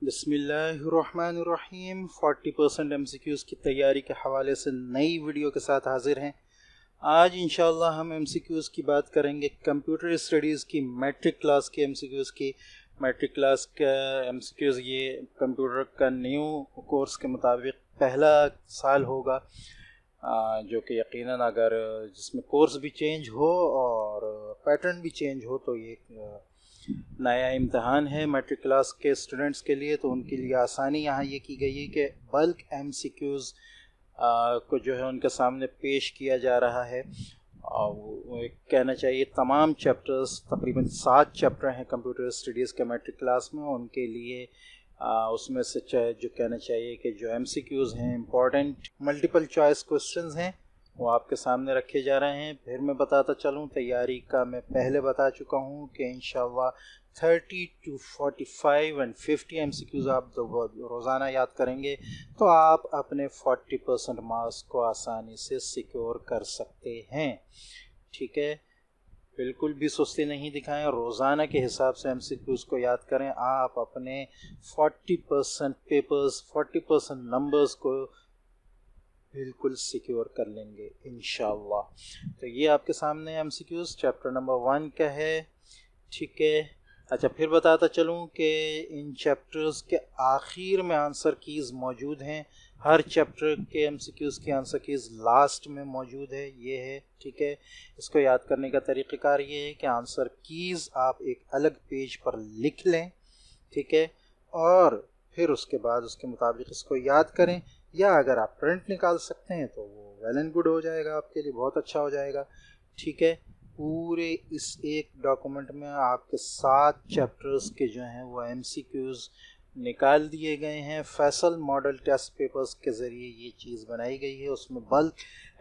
बिस्मिल्लाहिर्रहमानिर्रहीम 40% MCQs की तैयारी के हवाले से नई वीडियो के साथ हाजिर हैं। आज इंशाअल्लाह हम MCQs की बात करेंगे कंप्यूटर स्टडीज़ की मैट्रिक क्लास के MCQs की। मैट्रिक क्लास का MCQs ये कंप्यूटर का न्यू कोर्स के मुताबिक पहला साल होगा, जो कि यकीनन अगर जिसमें कोर्स भी चेंज हो और पैटर्न भी चेंज हो तो ये नया इम्तहान है मैट्रिक क्लास के स्टूडेंट्स के लिए। तो उनके लिए आसानी यहाँ ये की गई है कि बल्क MCQs को जो है उनके सामने पेश किया जा रहा है। वो कहना चाहिए तमाम चैप्टर्स, तकरीबन 7 चैप्टर हैं कंप्यूटर स्टडीज़ के मैट्रिक क्लास में, उनके लिए उसमें से जो कहना चाहिए कि जो MCQs हैं, इम्पॉर्टेंट मल्टीपल चॉइस क्वेश्चंस हैं, वो आपके सामने रखे जा रहे हैं। फिर मैं बताता चलूँ, तैयारी का मैं पहले बता चुका हूँ कि इंशाअल्लाह 30 to 45 and 50 MCQs आप रोज़ाना याद करेंगे तो आप अपने 40% मार्क्स को आसानी से सिक्योर कर सकते हैं। ठीक है, बिल्कुल भी सुस्ती नहीं दिखाएं, रोज़ाना के हिसाब से MCQs को याद करें। आप अपने 40% पेपर्स, 40% नंबर्स को बिल्कुल सिक्योर कर लेंगे इंशाअल्लाह। तो ये आपके सामने MCQs चैप्टर नंबर 1 का है। ठीक है, अच्छा फिर बताता चलूँ कि इन चैप्टर्स के आखिर में आंसर कीज़ मौजूद हैं। हर चैप्टर के MCQs की आंसर कीज़ लास्ट में मौजूद है, ये है। ठीक है, इसको याद करने का तरीक़ाकार ये है कि आंसर कीज़ आप एक अलग पेज पर लिख लें, ठीक है, और फिर उसके बाद उसके मुताबिक इसको याद करें, या अगर आप प्रिंट निकाल सकते हैं तो वो वेल एंड गुड हो जाएगा, आपके लिए बहुत अच्छा हो जाएगा। ठीक है, पूरे इस एक डॉक्यूमेंट में आपके 7 चैप्टर्स के जो हैं वो MCQs निकाल दिए गए हैं। फैसल मॉडल टेस्ट पेपर्स के ज़रिए ये चीज़ बनाई गई है। उसमें बल्क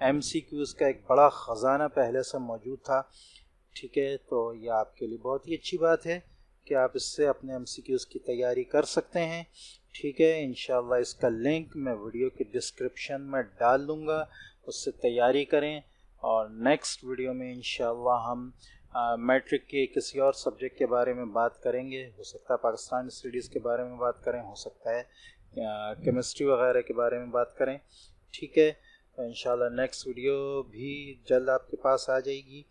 MCQs का एक बड़ा ख़जाना पहले से मौजूद था। ठीक है, तो ये आपके लिए बहुत ही अच्छी बात है कि आप इससे अपने MCQs की तैयारी कर सकते हैं। ठीक है, इंशाअल्लाह इसका लिंक मैं वीडियो के डिस्क्रिप्शन में डाल दूँगा, उससे तैयारी करें। और नेक्स्ट वीडियो में इंशाअल्लाह हम मैट्रिक के किसी और सब्जेक्ट के बारे में बात करेंगे। हो सकता है पाकिस्तान स्टडीज़ के बारे में बात करें, हो सकता है केमिस्ट्री वगैरह के बारे में बात करें। ठीक है, तो इंशाअल्लाह नेक्स्ट वीडियो भी जल्द आपके पास आ जाएगी।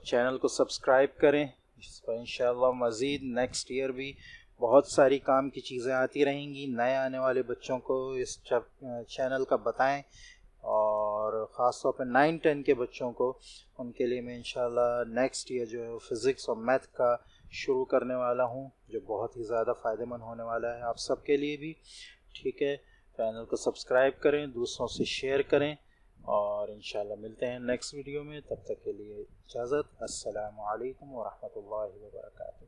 चैनल को सब्सक्राइब करें, इस पर इंशाअल्लाह मज़ीद नेक्स्ट ईयर भी बहुत सारी काम की चीज़ें आती रहेंगी। नए आने वाले बच्चों को इस चैनल का बताएं, और ख़ास तौर पर 9-10 के बच्चों को, उनके लिए मैं इंशाल्लाह नेक्स्ट ईयर जो है फ़िज़िक्स और मैथ का शुरू करने वाला हूँ, जो बहुत ही ज़्यादा फ़ायदेमंद होने वाला है आप सबके लिए भी। ठीक है, चैनल को सब्सक्राइब करें, दूसरों से शेयर करें, और इंशाल्लाह मिलते हैं नेक्स्ट वीडियो में। तब तक के लिए इजाज़त। अस्सलामु अलैकुम व रहमतुल्लाहि व बरकातुहू।